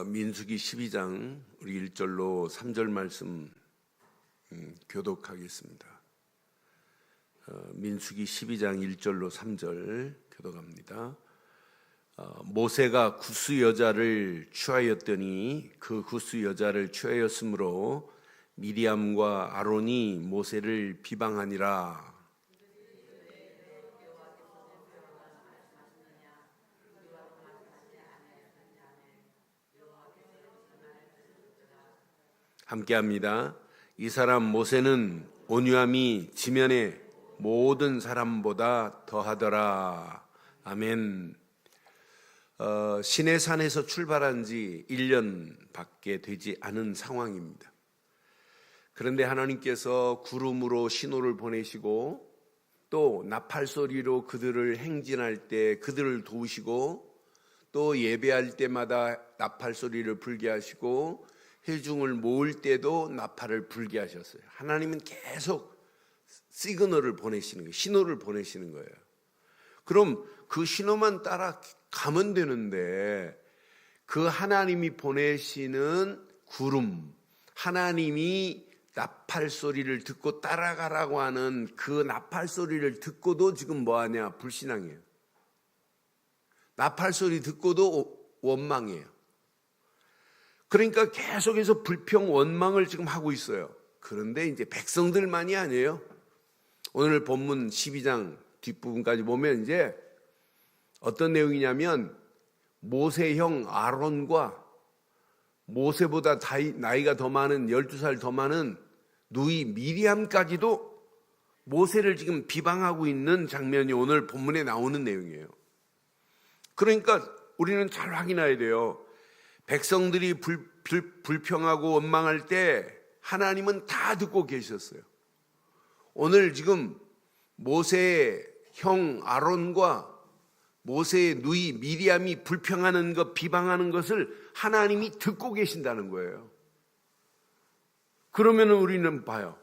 민수기 12장 우리 1절로 3절 말씀 교독하겠습니다. 민수기 12장 1절로 3절 교독합니다. 모세가 구스 여자를 취하였더니 그 구스 여자를 취하였으므로 미리암과 아론이 모세를 비방하니라. 함께합니다. 이 사람 모세는 온유함이 지면의 모든 사람보다 더하더라. 아멘. 시내산에서 출발한 지 1년밖에 되지 않은 상황입니다. 그런데 하나님께서 구름으로 신호를 보내시고 또 나팔 소리로 그들을 행진할 때 그들을 도우시고 또 예배할 때마다 나팔 소리를 불게 하시고 회중을 모을 때도 나팔을 불게 하셨어요. 하나님은 계속 시그널을 보내시는 거예요. 신호를 보내시는 거예요. 그럼 그 신호만 따라가면 되는데 그 하나님이 보내시는 구름, 하나님이 나팔 소리를 듣고 따라가라고 하는 그 나팔 소리를 듣고도 지금 뭐하냐? 불신앙이에요. 나팔 소리 듣고도 원망이에요. 그러니까 계속해서 불평, 원망을 지금 하고 있어요. 그런데 이제 백성들만이 아니에요. 오늘 본문 12장 뒷부분까지 보면 이제 어떤 내용이냐면 모세 형 아론과 모세보다 나이가 더 많은 12살 더 많은 누이 미리암까지도 모세를 지금 비방하고 있는 장면이 오늘 본문에 나오는 내용이에요. 그러니까 우리는 잘 확인해야 돼요. 백성들이 불평하고 원망할 때 하나님은 다 듣고 계셨어요. 오늘 지금 모세의 형 아론과 모세의 누이 미리암이 불평하는 것, 비방하는 것을 하나님이 듣고 계신다는 거예요. 그러면 우리는 봐요.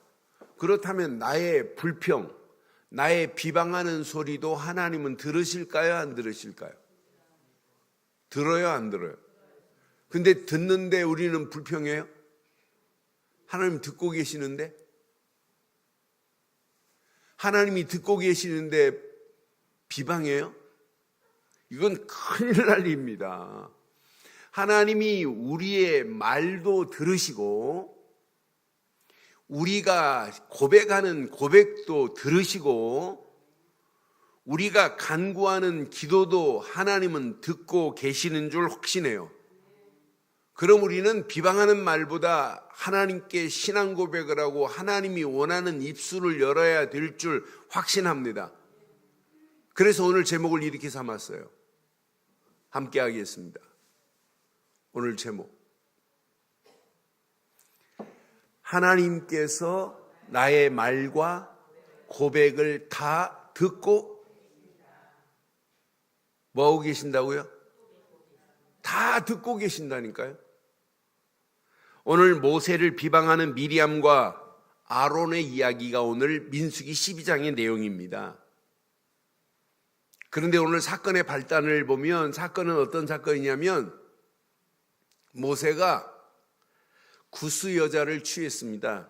그렇다면 나의 불평, 나의 비방하는 소리도 하나님은 들으실까요? 안 들으실까요? 들어요? 안 들어요? 근데 듣는데 우리는 불평해요? 하나님 듣고 계시는데? 하나님이 듣고 계시는데 비방해요? 이건 큰일 날 일입니다. 하나님이 우리의 말도 들으시고 우리가 고백하는 고백도 들으시고 우리가 간구하는 기도도 하나님은 듣고 계시는 줄 확신해요. 그럼 우리는 비방하는 말보다 하나님께 신앙 고백을 하고 하나님이 원하는 입술을 열어야 될 줄 확신합니다. 그래서 오늘 제목을 이렇게 삼았어요. 함께 하겠습니다. 오늘 제목. 하나님께서 나의 말과 고백을 다 듣고 뭐하고 계신다고요? 다 듣고 계신다니까요. 오늘 모세를 비방하는 미리암과 아론의 이야기가 오늘 민수기 12장의 내용입니다. 그런데 오늘 사건의 발단을 보면 사건은 어떤 사건이냐면 모세가 구스 여자를 취했습니다.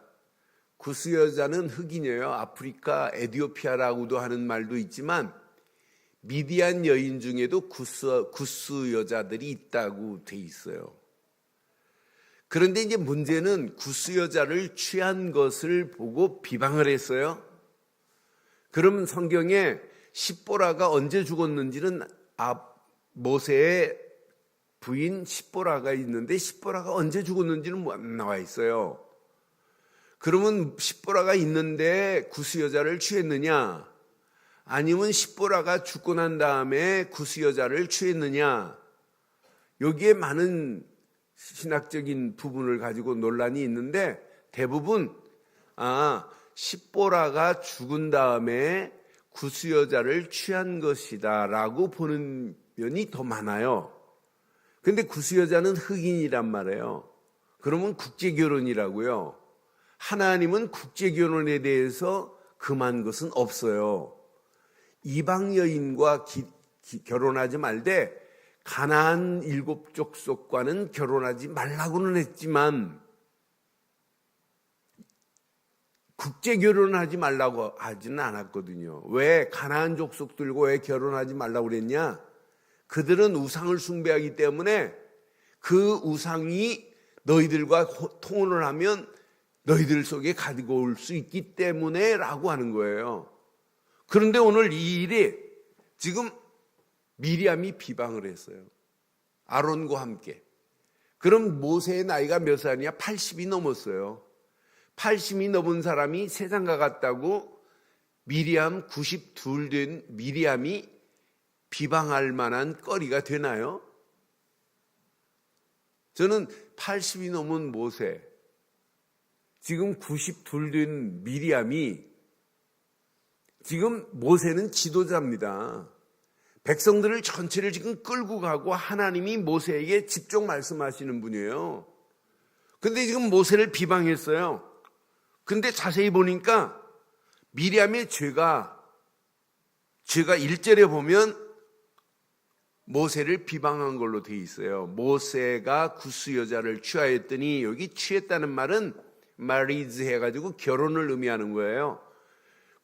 구스 여자는 흑인이에요. 아프리카 에티오피아라고도 하는 말도 있지만 미디안 여인 중에도 구스 여자들이 있다고 돼 있어요. 그런데 이제 문제는 구스 여자를 취한 것을 보고 비방을 했어요. 그러면 성경에 십보라가 언제 죽었는지는 모세의 부인 십보라가 있는데 십보라가 언제 죽었는지는 안 나와 있어요. 그러면 십보라가 있는데 구스 여자를 취했느냐? 아니면 십보라가 죽고 난 다음에 구스 여자를 취했느냐? 여기에 많은 신학적인 부분을 가지고 논란이 있는데 대부분 십보라가 죽은 다음에 구스 여자를 취한 것이다 라고 보는 면이 더 많아요. 근데 구스 여자는 흑인이란 말이에요. 그러면 국제결혼이라고요. 하나님은 국제결혼에 대해서 금한 것은 없어요. 이방 여인과 결혼하지 말되 가나안 7 족속과는 결혼하지 말라고는 했지만 국제 결혼하지 말라고 하지는 않았거든요. 왜 가나안 족속들과 왜 결혼하지 말라고 그랬냐? 그들은 우상을 숭배하기 때문에 그 우상이 너희들과 통혼을 하면 너희들 속에 가지고 올 수 있기 때문에 라고 하는 거예요. 그런데 오늘 이 일이 지금 미리암이 비방을 했어요. 아론과 함께. 그럼 모세의 나이가 몇 살이냐? 80이 넘었어요. 80이 넘은 사람이 세상과 같다고 미리암 92 된 미리암이 비방할 만한 거리가 되나요? 저는 80이 넘은 모세, 지금 92 된 미리암이, 지금 모세는 지도자입니다. 백성들을 전체를 지금 끌고 가고 하나님이 모세에게 직접 말씀하시는 분이에요. 근데 지금 모세를 비방했어요. 근데 자세히 보니까 미리암의 죄가 1절에 보면 모세를 비방한 걸로 돼 있어요. 모세가 구스 여자를 취하였더니, 여기 취했다는 말은 마리즈 해가지고 결혼을 의미하는 거예요.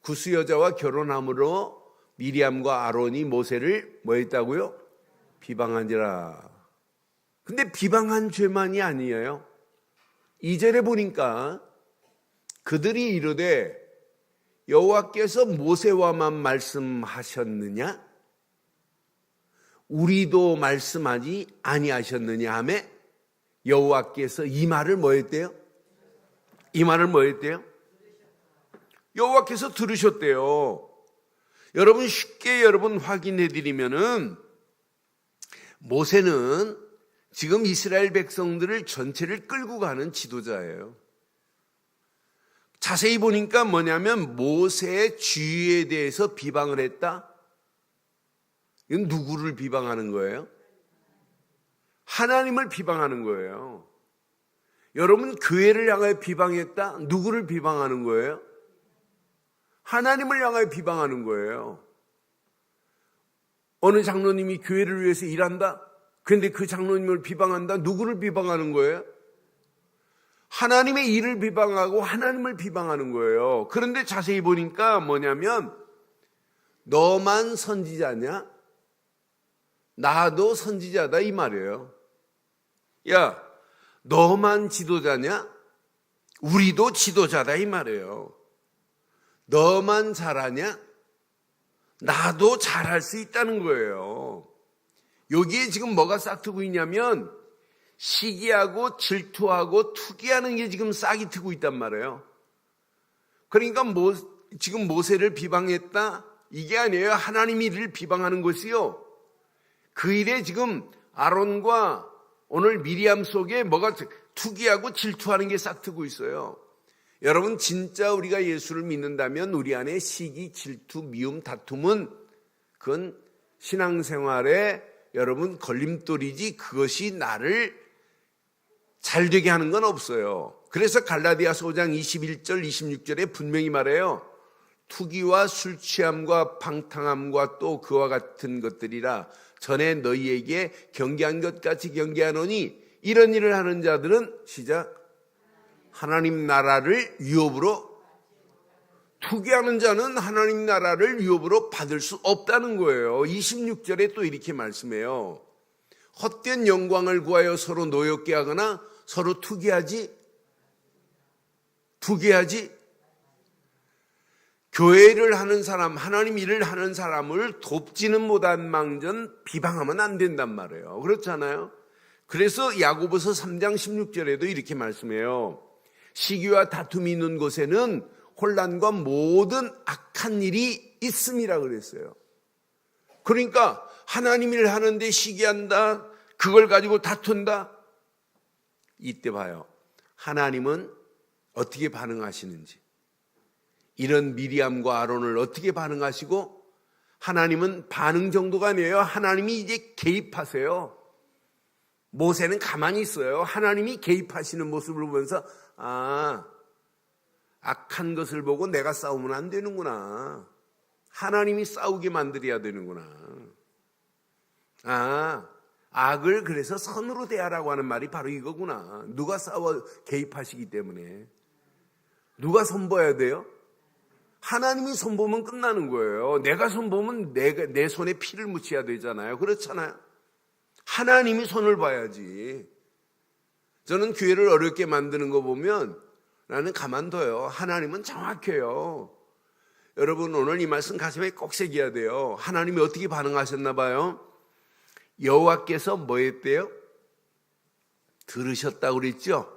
구스 여자와 결혼함으로 미리암과 아론이 모세를 뭐 했다고요? 비방한지라. 근데 비방한 죄만이 아니에요. 2절에 보니까 그들이 이르되 여호와께서 모세와만 말씀하셨느냐? 우리도 말씀하지 아니하셨느냐 하며 여호와께서 이 말을 뭐 했대요? 이 말을 뭐 했대요? 여호와께서 들으셨대요. 여러분 쉽게 확인해 드리면은 모세는 지금 이스라엘 백성들을 전체를 끌고 가는 지도자예요. 자세히 보니까 뭐냐면 모세의 지위에 대해서 비방을 했다. 이건 누구를 비방하는 거예요? 하나님을 비방하는 거예요. 여러분 교회를 향하여 비방했다? 누구를 비방하는 거예요? 하나님을 향하여 비방하는 거예요. 어느 장로님이 교회를 위해서 일한다? 그런데 그 장로님을 비방한다? 누구를 비방하는 거예요? 하나님의 일을 비방하고 하나님을 비방하는 거예요. 그런데 자세히 보니까 뭐냐면 너만 선지자냐? 나도 선지자다 이 말이에요. 야, 너만 지도자냐? 우리도 지도자다 이 말이에요. 너만 잘하냐? 나도 잘할 수 있다는 거예요. 여기에 지금 뭐가 싹트고 있냐면 시기하고 질투하고 투기하는 게 지금 싹이 트고 있단 말이에요. 그러니까 지금 모세를 비방했다? 이게 아니에요. 하나님 일을 비방하는 것이요. 그 일에 지금 아론과 오늘 미리암 속에 뭐가 투기하고 질투하는 게 싹트고 있어요. 여러분 진짜 우리가 예수를 믿는다면 우리 안에 시기, 질투, 미움, 다툼은 그건 신앙생활에 여러분 걸림돌이지 그것이 나를 잘되게 하는 건 없어요. 그래서 갈라디아서 5장 21절 26절에 분명히 말해요. 투기와 술 취함과 방탕함과 또 그와 같은 것들이라 전에 너희에게 경계한 것 같이 경계하노니 이런 일을 하는 자들은 시작 하나님 나라를 유업으로 투기하는 자는 하나님 나라를 유업으로 받을 수 없다는 거예요. 26절에 또 이렇게 말씀해요. 헛된 영광을 구하여 서로 노엽게 하거나 서로 투기하지 교회를 하는 사람, 하나님 일을 하는 사람을 돕지는 못한 망전 비방하면 안 된단 말이에요. 그렇잖아요. 그래서 야고보서 3장 16절에도 이렇게 말씀해요. 시기와 다툼이 있는 곳에는 혼란과 모든 악한 일이 있음이라 그랬어요. 그러니까 하나님 일을 하는데 시기한다, 그걸 가지고 다툰다. 이때 봐요. 하나님은 어떻게 반응하시는지. 이런 미리암과 아론을 어떻게 반응하시고 하나님은 반응 정도가 아니에요. 하나님이 이제 개입하세요. 모세는 가만히 있어요. 하나님이 개입하시는 모습을 보면서 악한 것을 보고 내가 싸우면 안 되는구나. 하나님이 싸우게 만들어야 되는구나. 악을 그래서 선으로 대하라고 하는 말이 바로 이거구나. 누가 싸워 개입하시기 때문에. 누가 손봐야 돼요? 하나님이 손보면 끝나는 거예요. 내가 손보면 내 손에 피를 묻혀야 되잖아요. 그렇잖아요. 하나님이 손을 봐야지. 저는 교회를 어렵게 만드는 거 보면 나는 가만둬요. 하나님은 정확해요. 여러분 오늘 이 말씀 가슴에 꼭 새겨야 돼요. 하나님이 어떻게 반응하셨나 봐요. 여호와께서 뭐 했대요? 들으셨다고 그랬죠?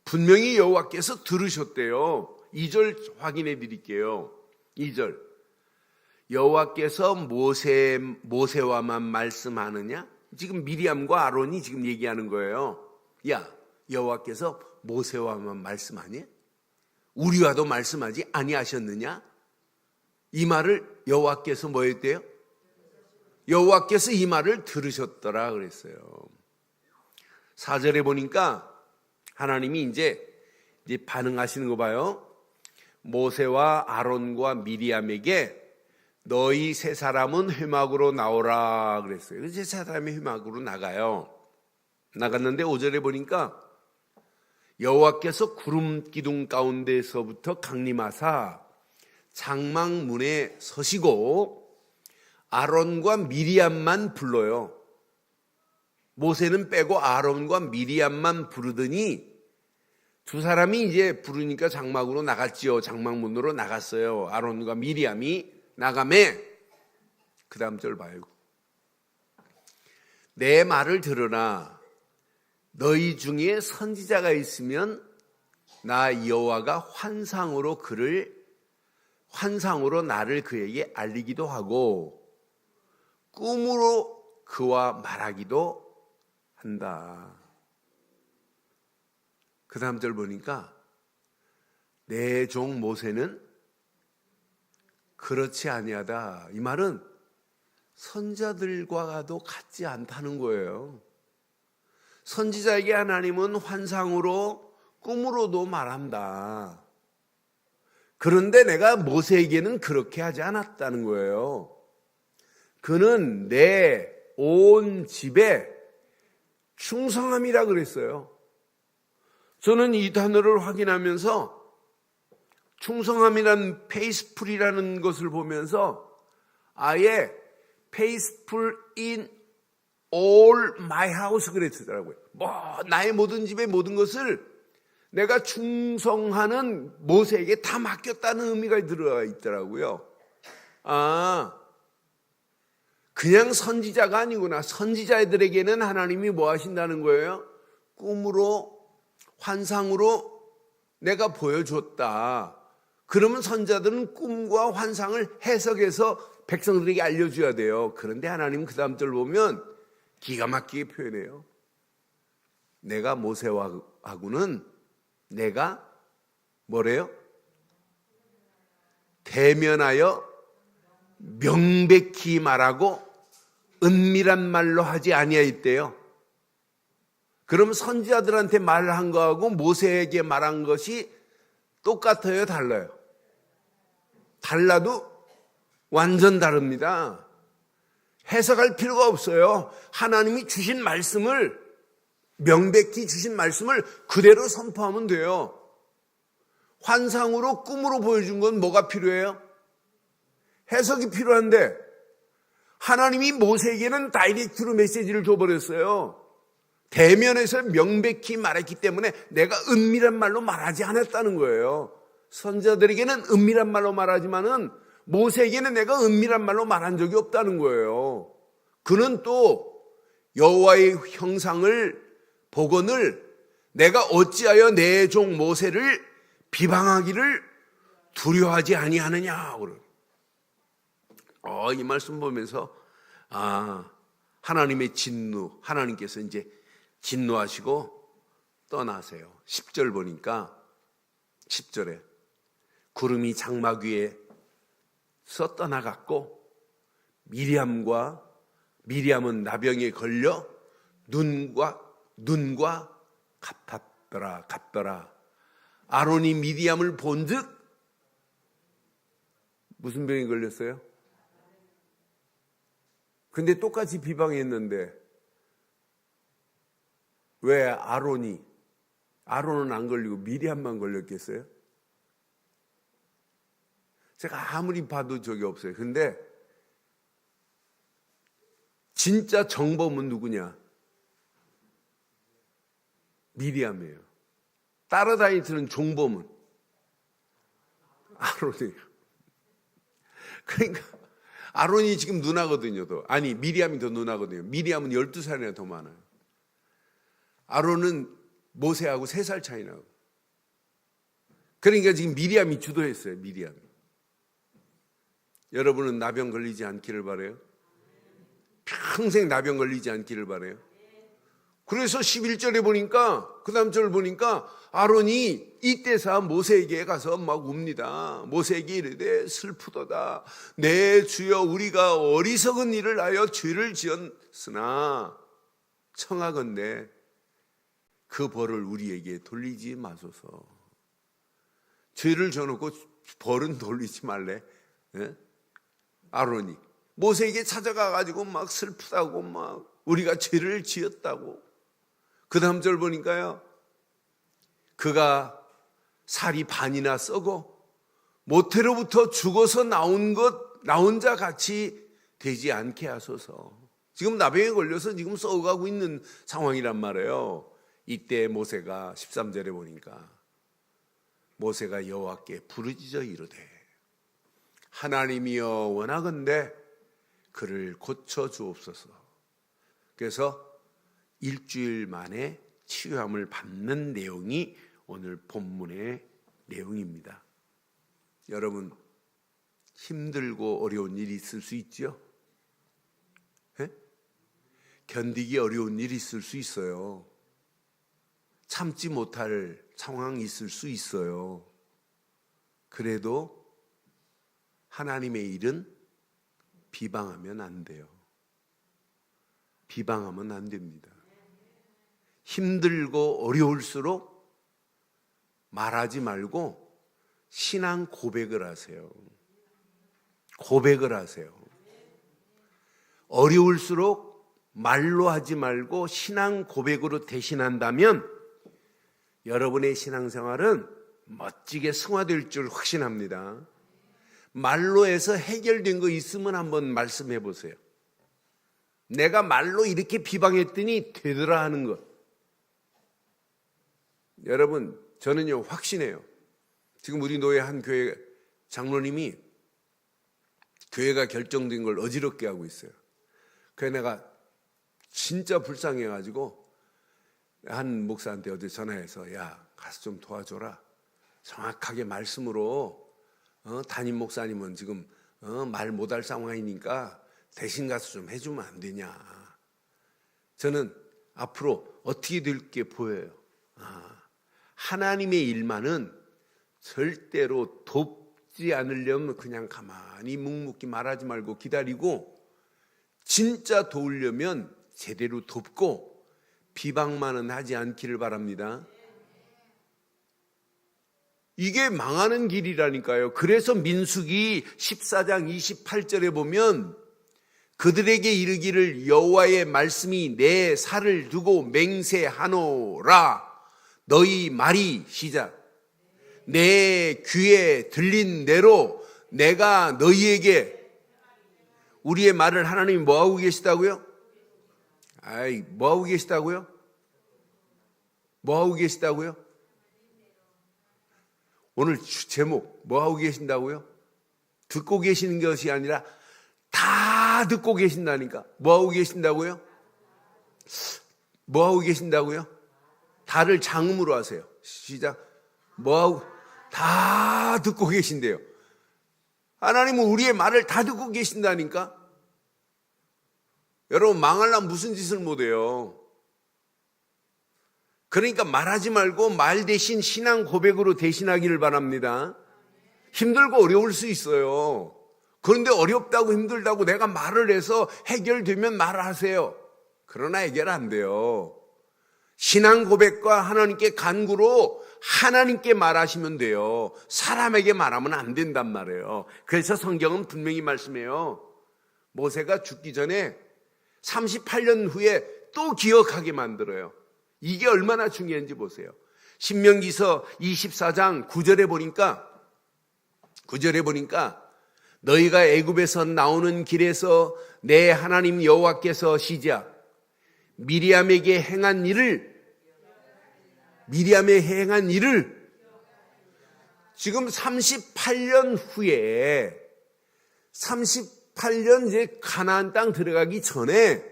분명히 여호와께서 들으셨대요. 2절 확인해 드릴게요. 2절. 여호와께서 모세와만 말씀하느냐? 지금 미리암과 아론이 지금 얘기하는 거예요. 야, 여호와께서 모세와만 말씀하니? 우리와도 말씀하지 아니하셨느냐? 이 말을 여호와께서 뭐 했대요? 여호와께서 이 말을 들으셨더라 그랬어요. 4절에 보니까 하나님이 이제 반응하시는 거 봐요. 모세와 아론과 미리암에게 너희 세 사람은 회막으로 나오라 그랬어요. 이제 세 사람이 회막으로 나가요. 나갔는데 5절에 보니까 여호와께서 구름 기둥 가운데서부터 강림하사 장막문에 서시고 아론과 미리암만 불러요. 모세는 빼고 아론과 미리암만 부르더니 두 사람이 이제 부르니까 장막으로 나갔지요. 장막문으로 나갔어요. 아론과 미리암이 나가매 그 다음 절 봐요. 내 말을 들으라. 너희 중에 선지자가 있으면 나 여호와가 환상으로 나를 그에게 알리기도 하고 꿈으로 그와 말하기도 한다. 그 다음 절 보니까 내 종 모세는 그렇지 아니하다. 이 말은 선지자들과도 같지 않다는 거예요. 선지자에게 하나님은 환상으로 꿈으로도 말한다. 그런데 내가 모세에게는 그렇게 하지 않았다는 거예요. 그는 내 온 집에 충성함이라 그랬어요. 저는 이 단어를 확인하면서 충성함이란 faithful이라는 것을 보면서 아예 faithful in all my house 그랬더라고요. 나의 모든 집의 모든 것을 내가 충성하는 모세에게 다 맡겼다는 의미가 들어가 있더라고요. 그냥 선지자가 아니구나. 선지자들에게는 하나님이 뭐 하신다는 거예요? 꿈으로 환상으로 내가 보여줬다. 그러면 선지자들은 꿈과 환상을 해석해서 백성들에게 알려줘야 돼요. 그런데 하나님 그 다음 절 보면 기가 막히게 표현해요. 내가 모세하고는 내가 뭐래요? 대면하여 명백히 말하고 은밀한 말로 하지 아니하였대요. 그럼 선지자들한테 말한 거하고 모세에게 말한 것이 똑같아요, 달라요? 달라도 완전 다릅니다. 해석할 필요가 없어요. 하나님이 주신 말씀을, 명백히 주신 말씀을 그대로 선포하면 돼요. 환상으로 꿈으로 보여준 건 뭐가 필요해요? 해석이 필요한데 하나님이 모세에게는 다이렉트로 메시지를 줘버렸어요. 대면에서 명백히 말했기 때문에 내가 은밀한 말로 말하지 않았다는 거예요. 선지자들에게는 은밀한 말로 말하지만은 모세에게는 내가 은밀한 말로 말한 적이 없다는 거예요. 그는 또 여호와의 형상을 복원을 내가 어찌하여 내 종 모세를 비방하기를 두려워하지 아니하느냐. 이 말씀 보면서 하나님의 진노, 하나님께서 이제 진노하시고 떠나세요. 10절 보니까 10절에 구름이 장막 위에서 떠나갔고 미리암은 나병에 걸려 눈과 같더라. 아론이 미리암을 본즉 무슨 병에 걸렸어요? 근데 똑같이 비방했는데 왜 아론은 안 걸리고 미리암만 걸렸겠어요? 제가 아무리 봐도 적이 없어요. 근데 진짜 정범은 누구냐? 미리암이에요. 따라다니는 종범은 아론이에요. 그러니까 아론이 지금 누나거든요. 아니, 미리암이 더 누나거든요. 미리암은 12살이나 더 많아요. 아론은 모세하고 3살 차이 나고. 그러니까 지금 미리암이 주도했어요. 미리암이. 여러분은 나병 걸리지 않기를 바라요? 평생 나병 걸리지 않기를 바라요? 그래서 11절에 보니까, 그 다음 절 보니까 아론이 이때사 모세에게 가서 막 웁니다. 모세에게 이르되 슬프도다. 내 주여, 우리가 어리석은 일을 하여 죄를 지었으나 청하건대 그 벌을 우리에게 돌리지 마소서. 죄를 져놓고 벌은 돌리지 말래. 예? 아론이 모세에게 찾아가가지고 막 슬프다고, 막 우리가 죄를 지었다고. 그 다음 절 보니까요, 그가 살이 반이나 썩어 모태로부터 죽어서 나온 자 같이 되지 않게 하소서. 지금 나병에 걸려서 지금 썩어가고 있는 상황이란 말이에요. 이때 모세가 13절에 보니까 모세가 여호와께 부르짖어 이르되 하나님이여 원하건대 그를 고쳐 주옵소서. 그래서 일주일 만에 치유함을 받는 내용이 오늘 본문의 내용입니다. 여러분, 힘들고 어려운 일이 있을 수 있죠? 네? 견디기 어려운 일이 있을 수 있어요. 참지 못할 상황이 있을 수 있어요. 그래도 하나님의 일은 비방하면 안 돼요. 비방하면 안 됩니다. 힘들고 어려울수록 말하지 말고 신앙 고백을 하세요. 고백을 하세요. 어려울수록 말로 하지 말고 신앙 고백으로 대신한다면 여러분의 신앙생활은 멋지게 승화될 줄 확신합니다. 말로 해서 해결된 거 있으면 한번 말씀해 보세요. 내가 말로 이렇게 비방했더니 되더라 하는 것. 여러분, 저는요 확신해요. 지금 우리 노예 한 교회 장로님이 교회가 결정된 걸 어지럽게 하고 있어요. 그래서 내가 진짜 불쌍해가지고 한 목사한테 어제 전화해서 야, 가서 좀 도와줘라. 정확하게 말씀으로 담임 목사님은 지금 말 못할 상황이니까 대신 가서 좀 해주면 안 되냐. 저는 앞으로 어떻게 될 게 보여요. 하나님의 일만은 절대로 돕지 않으려면 그냥 가만히 묵묵히 말하지 말고 기다리고, 진짜 도우려면 제대로 돕고 비방만은 하지 않기를 바랍니다. 이게 망하는 길이라니까요. 그래서 민수기 14장 28절에 보면 그들에게 이르기를 여호와의 말씀이 내 살을 두고 맹세하노라. 너희 말이 시작. 내 귀에 들린 대로 내가 너희에게. 우리의 말을 하나님이 뭐하고 계시다고요? 뭐하고 계시다고요? 뭐하고 계시다고요? 오늘 제목 뭐하고 계신다고요? 듣고 계시는 것이 아니라 다 듣고 계신다니까. 뭐하고 계신다고요? 뭐하고 계신다고요? 다를 장음으로 하세요. 시작. 뭐하고? 다 듣고 계신대요. 하나님은 우리의 말을 다 듣고 계신다니까. 여러분, 망하려면 무슨 짓을 못해요. 그러니까 말하지 말고 말 대신 신앙 고백으로 대신하기를 바랍니다. 힘들고 어려울 수 있어요. 그런데 어렵다고 힘들다고 내가 말을 해서 해결되면 말하세요. 그러나 해결 안 돼요. 신앙 고백과 하나님께 간구로 하나님께 말하시면 돼요. 사람에게 말하면 안 된단 말이에요. 그래서 성경은 분명히 말씀해요. 모세가 죽기 전에 38년 후에 또 기억하게 만들어요. 이게 얼마나 중요한지 보세요. 신명기서 24장 9절에 보니까 너희가 애굽에서 나오는 길에서 내 하나님 여호와께서 시작 미리암에게 행한 일을 지금 38년 후에 38년 이제 가나안 땅 들어가기 전에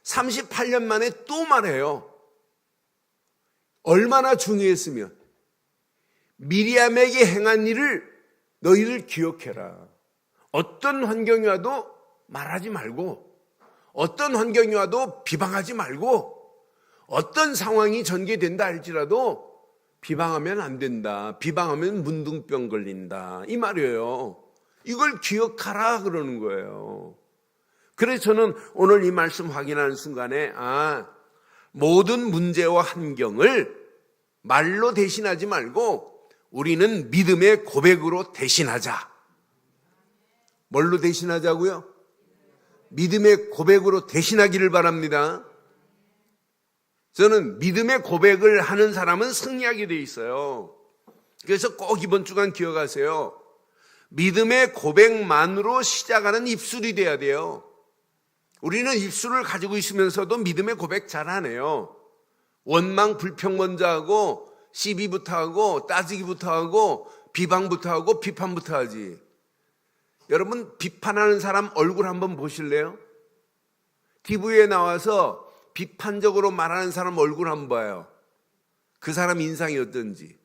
38년 만에 또 말해요. 얼마나 중요했으면 미리암에게 행한 일을 너희들 기억해라. 어떤 환경이 와도 말하지 말고 어떤 환경이 와도 비방하지 말고 어떤 상황이 전개된다 할지라도 비방하면 안 된다. 비방하면 문둥병 걸린다. 이 말이에요. 이걸 기억하라 그러는 거예요. 그래서 저는 오늘 이 말씀 확인하는 순간에 모든 문제와 환경을 말로 대신하지 말고 우리는 믿음의 고백으로 대신하자. 뭘로 대신하자고요? 믿음의 고백으로 대신하기를 바랍니다. 저는 믿음의 고백을 하는 사람은 승리하게 돼 있어요. 그래서 꼭 이번 주간 기억하세요. 믿음의 고백만으로 시작하는 입술이 돼야 돼요. 우리는 입술을 가지고 있으면서도 믿음의 고백 잘하네요. 원망 불평 먼저 하고 시비부터 하고 따지기부터 하고 비방부터 하고 비판부터 하지. 여러분 비판하는 사람 얼굴 한번 보실래요? TV에 나와서 비판적으로 말하는 사람 얼굴 한번 봐요. 그 사람 인상이 어떤지.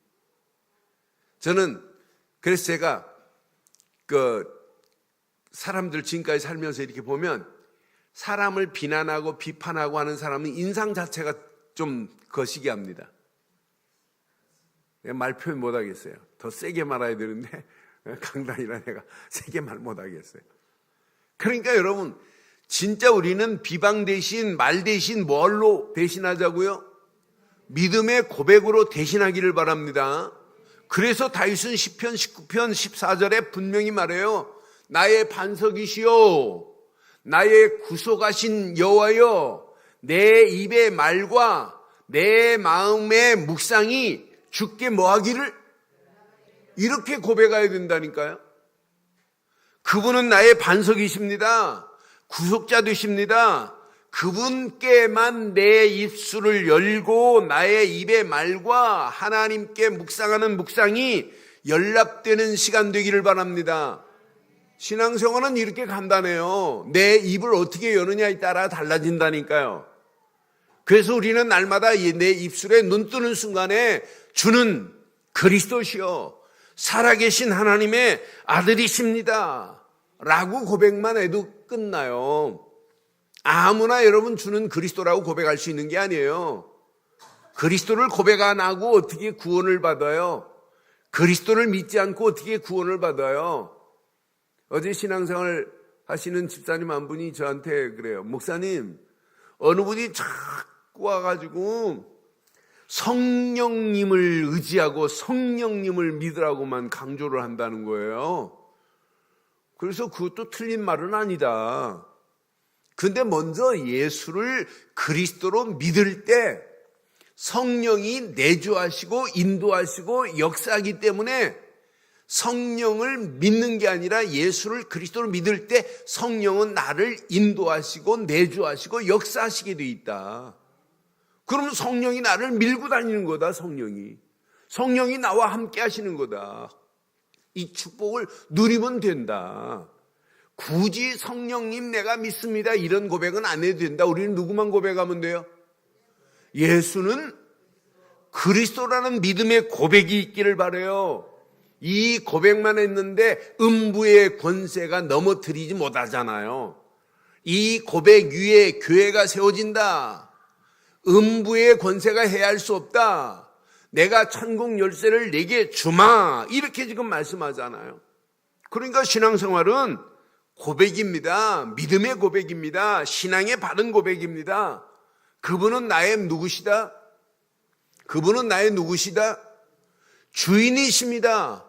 저는 그래서 제가 사람들 지금까지 살면서 이렇게 보면 사람을 비난하고 비판하고 하는 사람은 인상 자체가 좀 거시기 합니다. 말 표현 못 하겠어요. 더 세게 말해야 되는데 강단이라 내가 세게 말 못 하겠어요. 그러니까 여러분 진짜 우리는 비방 대신 말 대신 뭘로 대신하자고요? 믿음의 고백으로 대신하기를 바랍니다. 그래서 다윗은 시편 19편 14절에 분명히 말해요. 나의 반석이시오 나의 구속하신 여호와여 내 입의 말과 내 마음의 묵상이 주께 뭐하기를 이렇게 고백해야 된다니까요. 그분은 나의 반석이십니다. 구속자 되십니다. 그분께만 내 입술을 열고 나의 입의 말과 하나님께 묵상하는 묵상이 연락되는 시간 되기를 바랍니다. 신앙생활은 이렇게 간단해요. 내 입을 어떻게 여느냐에 따라 달라진다니까요. 그래서 우리는 날마다 내 입술에 눈 뜨는 순간에 주는 그리스도시요 살아계신 하나님의 아들이십니다 라고 고백만 해도 끝나요. 아무나 여러분 주는 그리스도라고 고백할 수 있는 게 아니에요. 그리스도를 고백 안 하고 어떻게 구원을 받아요? 그리스도를 믿지 않고 어떻게 구원을 받아요? 어제 신앙생활 하시는 집사님 한 분이 저한테 그래요. 목사님, 어느 분이 자꾸 와가지고 성령님을 의지하고 성령님을 믿으라고만 강조를 한다는 거예요. 그래서 그것도 틀린 말은 아니다. 근데 먼저 예수를 그리스도로 믿을 때 성령이 내주하시고 인도하시고 역사하기 때문에 성령을 믿는 게 아니라 예수를 그리스도로 믿을 때 성령은 나를 인도하시고 내주하시고 역사하시게 돼 있다. 그러면 성령이 나를 밀고 다니는 거다. 성령이 나와 함께 하시는 거다. 이 축복을 누리면 된다. 굳이 성령님 내가 믿습니다 이런 고백은 안 해도 된다. 우리는 누구만 고백하면 돼요? 예수는 그리스도라는 믿음의 고백이 있기를 바라요. 이 고백만 했는데 음부의 권세가 넘어뜨리지 못하잖아요. 이 고백 위에 교회가 세워진다. 음부의 권세가 해할 수 없다. 내가 천국 열쇠를 내게 주마 이렇게 지금 말씀하잖아요. 그러니까 신앙생활은 고백입니다. 믿음의 고백입니다. 신앙의 바른 고백입니다. 그분은 나의 누구시다? 주인이십니다.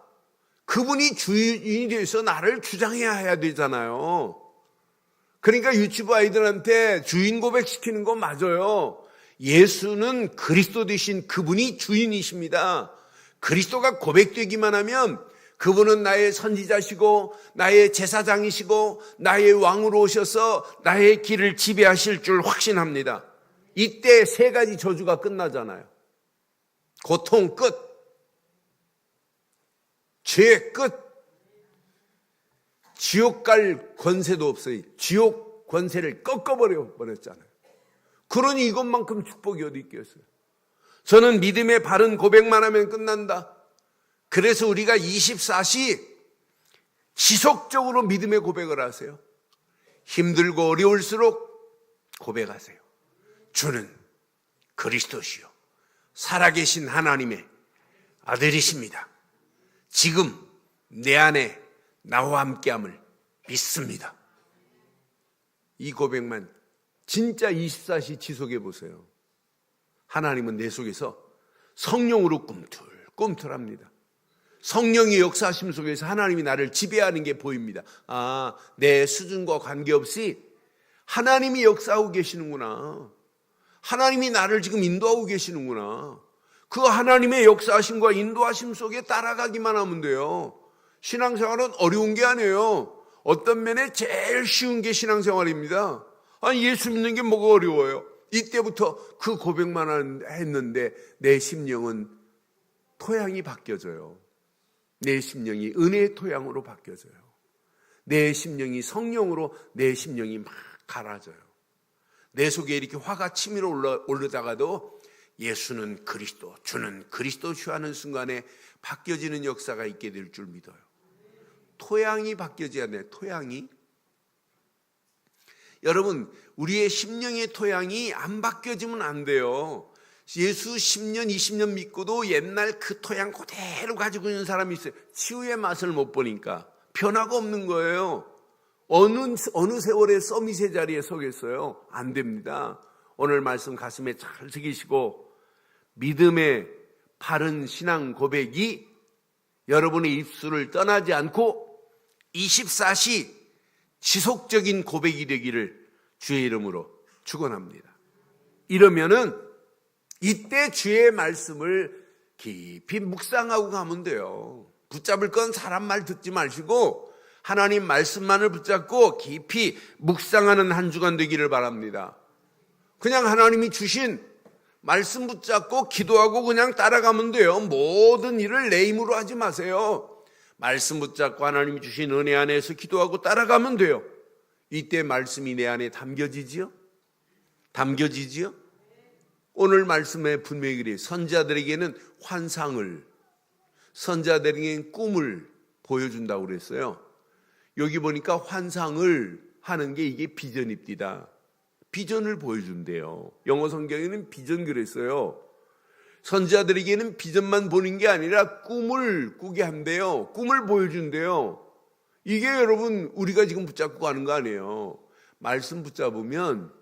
그분이 주인이 돼서 나를 주장해야 되잖아요. 그러니까 유치부 아이들한테 주인 고백시키는 거 맞아요. 예수는 그리스도 되신 그분이 주인이십니다. 그리스도가 고백되기만 하면 그분은 나의 선지자시고 나의 제사장이시고 나의 왕으로 오셔서 나의 길을 지배하실 줄 확신합니다. 이때 세 가지 저주가 끝나잖아요. 고통 끝, 죄 끝, 지옥 갈 권세도 없어요. 지옥 권세를 꺾어버려 버렸잖아요. 그러니 이것만큼 축복이 어디 있겠어요. 저는 믿음의 바른 고백만 하면 끝난다. 그래서 우리가 24시 지속적으로 믿음의 고백을 하세요. 힘들고 어려울수록 고백하세요. 주는 그리스도시요 살아계신 하나님의 아들이십니다. 지금 내 안에 나와 함께함을 믿습니다. 이 고백만 진짜 24시 지속해 보세요. 하나님은 내 속에서 성령으로 꿈틀꿈틀합니다. 성령의 역사하심 속에서 하나님이 나를 지배하는 게 보입니다. 내 수준과 관계없이 하나님이 역사하고 계시는구나. 하나님이 나를 지금 인도하고 계시는구나. 그 하나님의 역사하심과 인도하심 속에 따라가기만 하면 돼요. 신앙생활은 어려운 게 아니에요. 어떤 면에 제일 쉬운 게 신앙생활입니다. 예수 믿는 게 뭐가 어려워요? 이때부터 그 고백만 했는데 내 심령은 토양이 바뀌어져요. 내 심령이 은혜의 토양으로 바뀌어져요. 내 심령이 성령으로 내 심령이 막 갈아져요. 내 속에 이렇게 화가 치밀어 오르다가도 예수는 그리스도, 주는 그리스도시요 하는 순간에 바뀌어지는 역사가 있게 될 줄 믿어요. 토양이 바뀌어져야 돼요. 토양이. 여러분, 우리의 심령의 토양이 안 바뀌어지면 안 돼요. 예수 10년, 20년 믿고도 옛날 그 토양 그대로 가지고 있는 사람이 있어요. 치유의 맛을 못 보니까 변화가 없는 거예요. 어느 세월의 서밋의 자리에 서겠어요? 안 됩니다. 오늘 말씀 가슴에 잘 새기시고 믿음의 바른 신앙 고백이 여러분의 입술을 떠나지 않고 24시 지속적인 고백이 되기를 주의 이름으로 축원합니다. 이러면은 이때 주의 말씀을 깊이 묵상하고 가면 돼요. 붙잡을 건 사람 말 듣지 마시고 하나님 말씀만을 붙잡고 깊이 묵상하는 한 주간 되기를 바랍니다. 그냥 하나님이 주신 말씀 붙잡고 기도하고 그냥 따라가면 돼요. 모든 일을 내 힘으로 하지 마세요. 말씀 붙잡고 하나님이 주신 은혜 안에서 기도하고 따라가면 돼요. 이때 말씀이 내 안에 담겨지지요? 담겨지지요? 오늘 말씀에 분명히 그래요. 선지자들에게는 환상을, 선지자들에게는 꿈을 보여준다고 그랬어요. 여기 보니까 환상을 하는 게 이게 비전입니다. 비전을 보여준대요. 영어 성경에는 비전 그랬어요. 선지자들에게는 비전만 보는 게 아니라 꿈을 꾸게 한대요. 꿈을 보여준대요. 이게 여러분 우리가 지금 붙잡고 가는 거 아니에요. 말씀 붙잡으면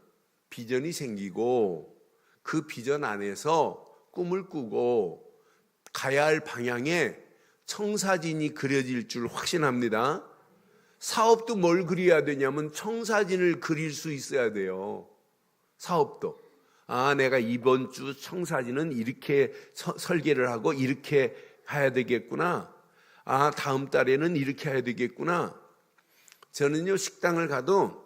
비전이 생기고 그 비전 안에서 꿈을 꾸고 가야 할 방향에 청사진이 그려질 줄 확신합니다. 사업도 뭘 그려야 되냐면 청사진을 그릴 수 있어야 돼요. 사업도. 내가 이번 주 청사진은 이렇게 설계를 하고 이렇게 해야 되겠구나. 다음 달에는 이렇게 해야 되겠구나. 저는요, 식당을 가도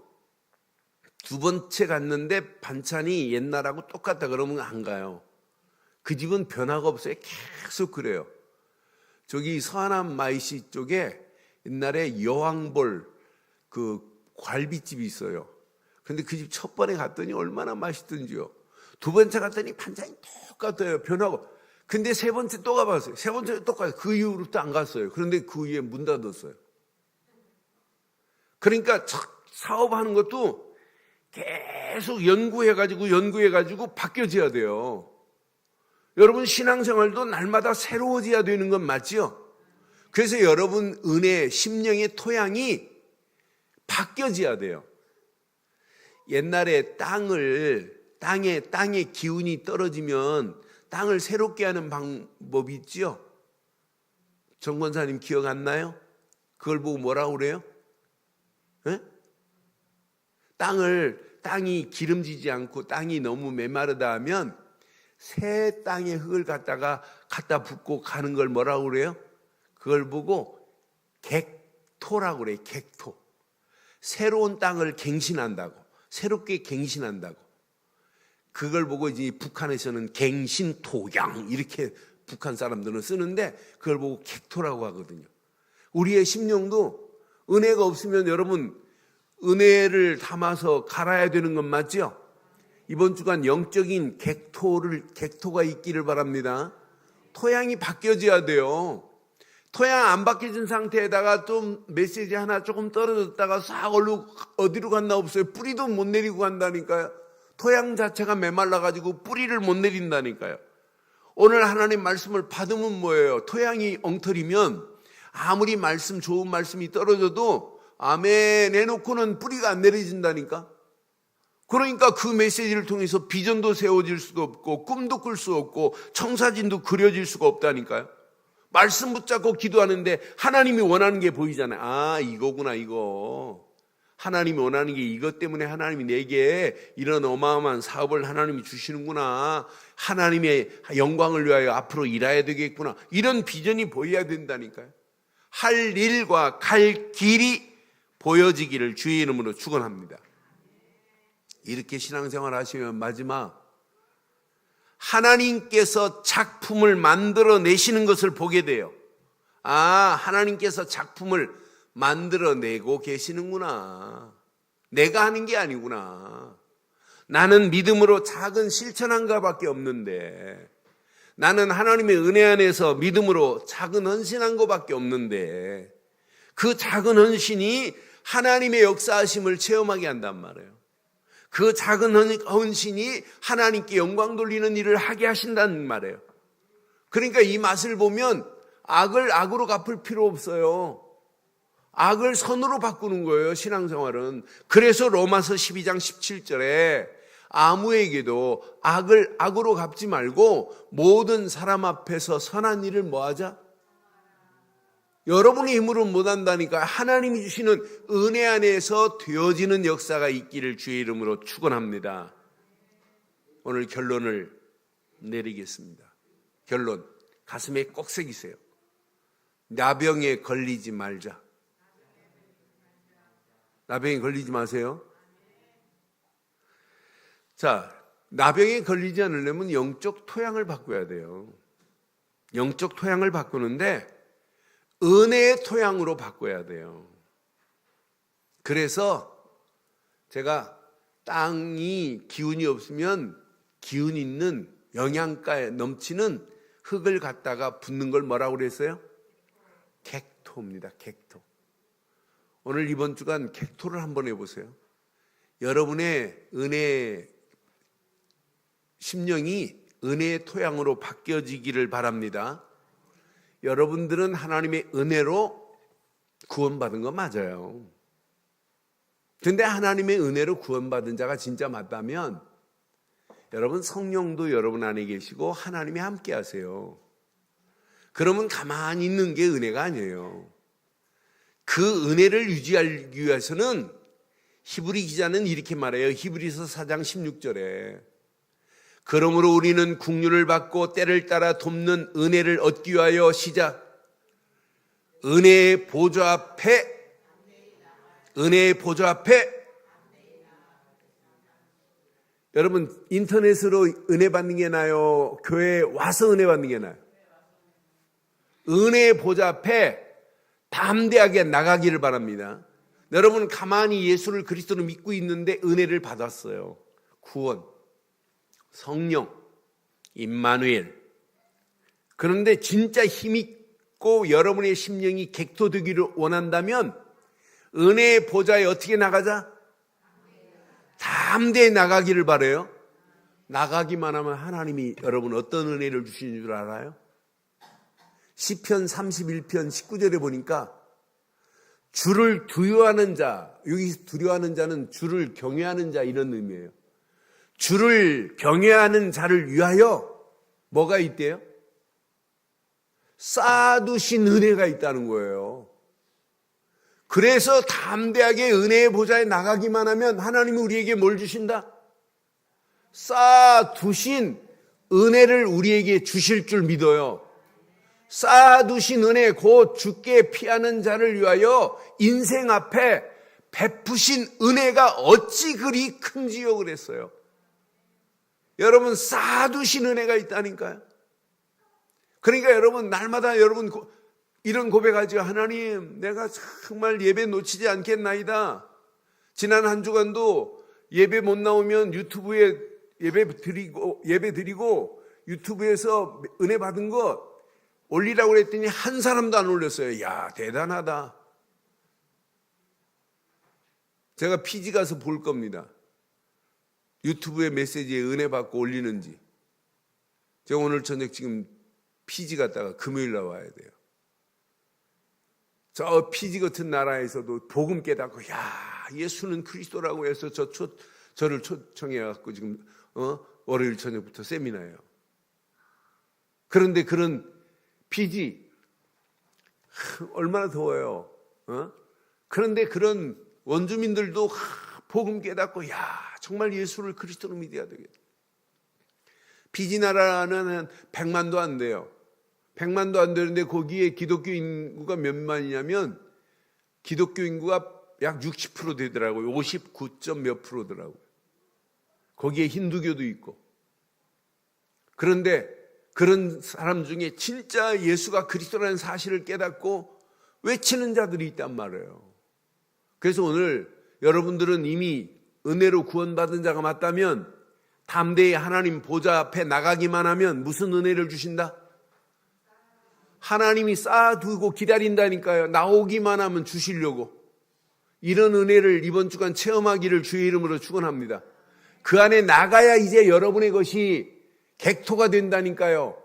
두 번째 갔는데 반찬이 옛날하고 똑같다 그러면 안 가요. 그 집은 변화가 없어요. 계속 그래요. 저기 서하남 마이시 쪽에 옛날에 여왕볼 그 갈비집이 있어요. 근데 그 집 첫 번에 갔더니 얼마나 맛있던지요. 두 번째 갔더니 반찬이 똑같아요. 변하고. 근데 세 번째 또 가봤어요. 세 번째 똑같아요. 그 이후로부터 안 갔어요. 그런데 그 이후에 문 닫았어요. 그러니까 사업하는 것도 계속 연구해가지고 바뀌어져야 돼요. 여러분 신앙생활도 날마다 새로워져야 되는 건 맞죠? 그래서 여러분 은혜, 심령의 토양이 바뀌어져야 돼요. 옛날에 땅의 기운이 떨어지면 땅을 새롭게 하는 방법이 있죠? 정권사님 기억 안 나요? 그걸 보고 뭐라고 그래요? 네? 땅을 땅이 기름지지 않고 땅이 너무 메마르다 하면 새 땅의 흙을 갖다 붓고 가는 걸 뭐라고 그래요? 그걸 보고 객토라고 그래요. 객토. 새로운 땅을 갱신한다고, 새롭게 갱신한다고. 그걸 보고 이제 북한에서는 갱신토양 이렇게 북한 사람들은 쓰는데 그걸 보고 객토라고 하거든요. 우리의 심령도 은혜가 없으면 여러분 은혜를 담아서 갈아야 되는 건 맞죠? 이번 주간 영적인 객토가 있기를 바랍니다. 토양이 바뀌어져야 돼요. 토양 안 바뀌어진 상태에다가 좀 메시지 하나 조금 떨어졌다가 싹 어디로 갔나 없어요. 뿌리도 못 내리고 간다니까요. 토양 자체가 메말라가지고 뿌리를 못 내린다니까요. 오늘 하나님 말씀을 받으면 뭐예요? 토양이 엉터리면 아무리 좋은 말씀이 떨어져도 아멘 해놓고는 뿌리가 안 내려진다니까. 그러니까 그 메시지를 통해서 비전도 세워질 수가 없고 꿈도 꿀 수 없고 청사진도 그려질 수가 없다니까요. 말씀 붙잡고 기도하는데 하나님이 원하는 게 보이잖아요. 아, 이거구나, 이거. 하나님이 원하는 게 이것 때문에 하나님이 내게 이런 어마어마한 사업을 하나님이 주시는구나. 하나님의 영광을 위하여 앞으로 일해야 되겠구나. 이런 비전이 보여야 된다니까요. 할 일과 갈 길이 보여지기를 주의 이름으로 축원합니다. 이렇게 신앙생활 하시면 마지막 하나님께서 작품을 만들어내시는 것을 보게 돼요. 아, 하나님께서 작품을 만들어내고 계시는구나. 내가 하는 게 아니구나. 나는 믿음으로 작은 실천한 것밖에 없는데, 나는 하나님의 은혜 안에서 믿음으로 작은 헌신한 것밖에 없는데, 그 작은 헌신이 하나님의 역사하심을 체험하게 한단 말이에요. 그 작은 헌신이 하나님께 영광 돌리는 일을 하게 하신다는 말이에요. 그러니까 이 맛을 보면 악을 악으로 갚을 필요 없어요. 악을 선으로 바꾸는 거예요, 신앙생활은. 그래서 로마서 12장 17절에 아무에게도 악을 악으로 갚지 말고 모든 사람 앞에서 선한 일을 뭐하자? 여러분의 힘으로 못한다니까. 하나님이 주시는 은혜 안에서 되어지는 역사가 있기를 주의 이름으로 축원합니다. 오늘 결론을 내리겠습니다. 결론, 가슴에 꼭 새기세요. 나병에 걸리지 말자. 나병에 걸리지 마세요. 자, 나병에 걸리지 않으려면 영적 토양을 바꿔야 돼요. 영적 토양을 바꾸는데 은혜의 토양으로 바꿔야 돼요. 그래서 제가 땅이 기운이 없으면 기운 있는 영양가에 넘치는 흙을 갖다가 붓는 걸 뭐라고 그랬어요? 객토입니다. 객토. 오늘 이번 주간 객토를 한번 해보세요. 여러분의 은혜 심령이 은혜의 토양으로 바뀌어지기를 바랍니다. 여러분들은 하나님의 은혜로 구원받은 거 맞아요. 근데 하나님의 은혜로 구원받은 자가 진짜 맞다면 여러분 성령도 여러분 안에 계시고 하나님이 함께 하세요. 그러면 가만히 있는 게 은혜가 아니에요. 그 은혜를 유지하기 위해서는 히브리 기자는 이렇게 말해요. 히브리서 4장 16절에 그러므로 우리는 긍휼을 받고 때를 따라 돕는 은혜를 얻기 위하여 시작. 은혜의 보좌 앞에 여러분 인터넷으로 은혜 받는 게 나아요? 교회에 와서 은혜 받는 게 나아요? 은혜의 보좌 앞에 담대하게 나가기를 바랍니다. 여러분 가만히 예수를 그리스도로 믿고 있는데 은혜를 받았어요. 구원, 성령, 임마누엘. 그런데 진짜 힘있고 여러분의 심령이 객토되기를 원한다면 은혜의 보좌에 어떻게 나가자? 담대히 나가기를 바라요. 나가기만 하면 하나님이 여러분 어떤 은혜를 주시는 줄 알아요? 시편 31편 19절에 보니까 주를 두려워하는 자, 여기 두려워하는 자는 주를 경외하는 자 이런 의미예요. 주를 경외하는 자를 위하여 뭐가 있대요? 쌓아두신 은혜가 있다는 거예요. 그래서 담대하게 은혜의 보좌에 나가기만 하면 하나님이 우리에게 뭘 주신다? 쌓아두신 은혜를 우리에게 주실 줄 믿어요. 쌓아두신 은혜, 곧 주께 피하는 자를 위하여 인생 앞에 베푸신 은혜가 어찌 그리 큰지요 그랬어요. 여러분, 쌓아두신 은혜가 있다니까요. 그러니까 여러분, 날마다 여러분 이런 고백하죠. 하나님, 내가 정말 예배 놓치지 않겠나이다. 지난 한 주간도 예배 못 나오면 유튜브에 예배 드리고 유튜브에서 은혜 받은 거 올리라고 그랬더니 한 사람도 안 올렸어요. 야, 대단하다. 제가 피지 가서 볼 겁니다. 유튜브에 메시지에 은혜 받고 올리는지. 제가 오늘 저녁 지금 피지 갔다가 금요일 나와야 돼요. 저 피지 같은 나라에서도 복음 깨닫고, 야, 예수는 그리스도라고 해서 저를 초청해갖고 지금 월요일 저녁부터 세미나예요. 그런데 그런 피지 얼마나 더워요. 그런데 그런 원주민들도 복음 깨닫고, 야, 정말 예수를 그리스도로 믿어야 되겠다. 피지 나라는 100만도 안 돼요. 100만도 안 되는데 거기에 기독교 인구가 몇 만이냐면 기독교 인구가 약 60% 되더라고요. 59점 몇 프로더라고요. 거기에 힌두교도 있고. 그런데 그런 사람 중에 진짜 예수가 그리스도라는 사실을 깨닫고 외치는 자들이 있단 말이에요. 그래서 오늘 여러분들은 이미 은혜로 구원받은 자가 맞다면 담대히 하나님 보좌 앞에 나가기만 하면 무슨 은혜를 주신다? 하나님이 쌓아두고 기다린다니까요. 나오기만 하면 주시려고. 이런 은혜를 이번 주간 체험하기를 주의 이름으로 축원합니다. 그 안에 나가야 이제 여러분의 것이 객토가 된다니까요.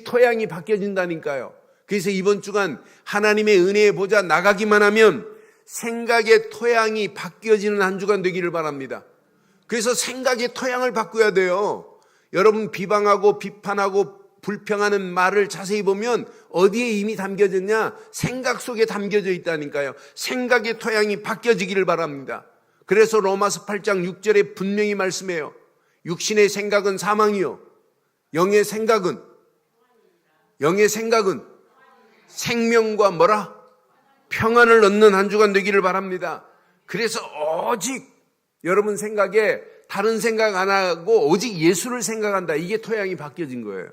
토양이 바뀌어진다니까요. 그래서 이번 주간 하나님의 은혜의 보좌 나가기만 하면 생각의 토양이 바뀌어지는 한 주간 되기를 바랍니다. 그래서 생각의 토양을 바꿔야 돼요. 여러분, 비방하고 비판하고 불평하는 말을 자세히 보면 어디에 이미 담겨졌냐? 생각 속에 담겨져 있다니까요. 생각의 토양이 바뀌어지기를 바랍니다. 그래서 로마서 8장 6절에 분명히 말씀해요. 육신의 생각은 사망이요, 영의 생각은 생명과 뭐라? 평안을 얻는 한 주간 되기를 바랍니다. 그래서 오직 여러분 생각에 다른 생각 안 하고 오직 예수를 생각한다. 이게 토양이 바뀌어진 거예요.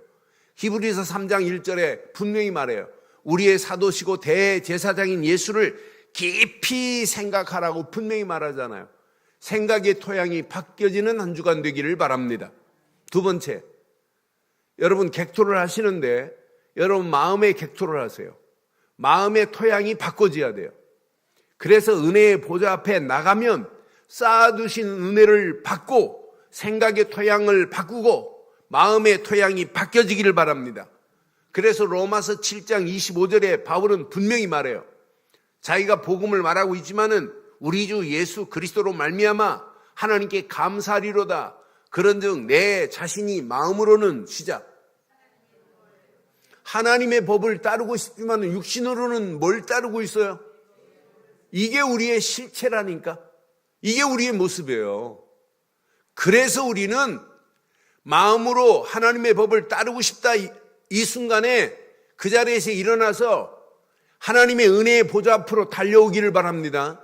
히브리서 3장 1절에 분명히 말해요. 우리의 사도시고 대제사장인 예수를 깊이 생각하라고 분명히 말하잖아요. 생각의 토양이 바뀌어지는 한 주간 되기를 바랍니다. 두 번째, 여러분 객토를 하시는데 여러분 마음의 객토를 하세요. 마음의 토양이 바꿔져야 돼요. 그래서 은혜의 보좌 앞에 나가면 쌓아두신 은혜를 받고 생각의 토양을 바꾸고 마음의 토양이 바뀌어지기를 바랍니다. 그래서 로마서 7장 25절에 바울은 분명히 말해요. 자기가 복음을 말하고 있지만은 우리 주 예수 그리스도로 말미암아 하나님께 감사하리로다. 그런즉 내 자신이 마음으로는 시작. 하나님의 법을 따르고 싶지만 육신으로는 뭘 따르고 있어요? 이게 우리의 실체라니까. 이게 우리의 모습이에요. 그래서 우리는 마음으로 하나님의 법을 따르고 싶다. 이 순간에 그 자리에서 일어나서 하나님의 은혜의 보좌 앞으로 달려오기를 바랍니다.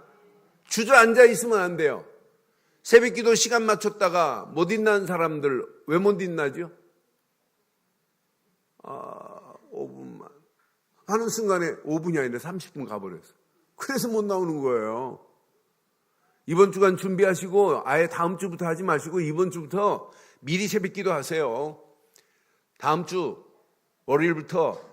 주저앉아 있으면 안 돼요. 새벽기도 시간 맞췄다가 못 인난 사람들 왜 못 인나죠? 5분만 하는 순간에 5분이 아니라 30분 가버렸어. 그래서 못 나오는 거예요. 이번 주간 준비하시고 아예 다음 주부터 하지 마시고 이번 주부터 미리 새벽기도 하세요. 다음 주 월요일부터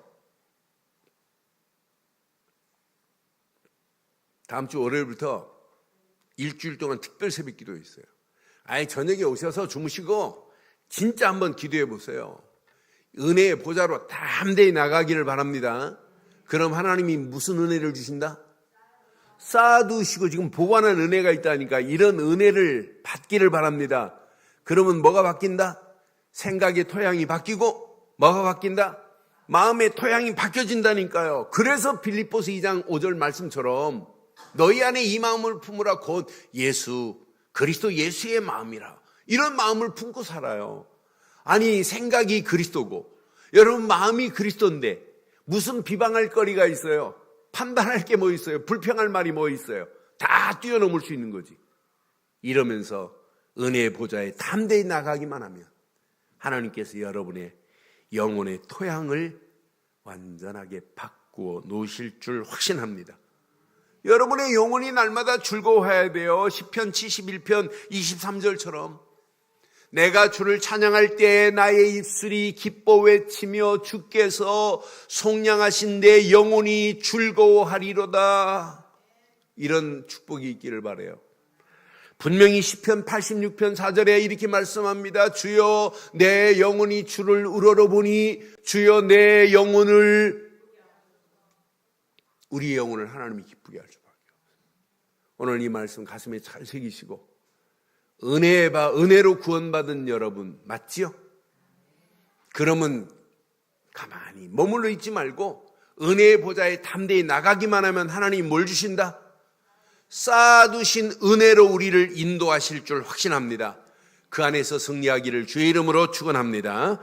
일주일 동안 특별 새벽기도 있어요. 아예 저녁에 오셔서 주무시고 진짜 한번 기도해 보세요. 은혜의 보좌로 담대히 나가기를 바랍니다. 그럼 하나님이 무슨 은혜를 주신다? 쌓아두시고 지금 보관한 은혜가 있다니까 이런 은혜를 받기를 바랍니다. 그러면 뭐가 바뀐다? 생각의 토양이 바뀌고 뭐가 바뀐다? 마음의 토양이 바뀌어진다니까요. 그래서 빌립보서 2장 5절 말씀처럼 너희 안에 이 마음을 품으라. 곧 예수 그리스도 예수의 마음이라. 이런 마음을 품고 살아요. 아니, 생각이 그리스도고 여러분 마음이 그리스도인데 무슨 비방할 거리가 있어요? 판단할 게 뭐 있어요? 불평할 말이 뭐 있어요? 다 뛰어넘을 수 있는 거지. 이러면서 은혜의 보좌에 담대히 나가기만 하면 하나님께서 여러분의 영혼의 토양을 완전하게 바꾸어 놓으실 줄 확신합니다. 여러분의 영혼이 날마다 즐거워해야 돼요. 시편 71편 23절처럼 내가 주를 찬양할 때 나의 입술이 기뻐 외치며 주께서 속량하신 내 영혼이 즐거워하리로다. 이런 축복이 있기를 바라요. 분명히 시편 86편 4절에 이렇게 말씀합니다. 주여 내 영혼이 주를 우러러보니 주여 내 영혼을, 우리의 영혼을 하나님이 기쁘게 할 수밖에 없어요. 오늘 이 말씀 가슴에 잘 새기시고 은혜로 구원받은 여러분 맞지요? 그러면 가만히 머물러 있지 말고 은혜의 보좌에 담대히 나가기만 하면 하나님이 뭘 주신다? 쌓아두신 은혜로 우리를 인도하실 줄 확신합니다. 그 안에서 승리하기를 주의 이름으로 축원합니다.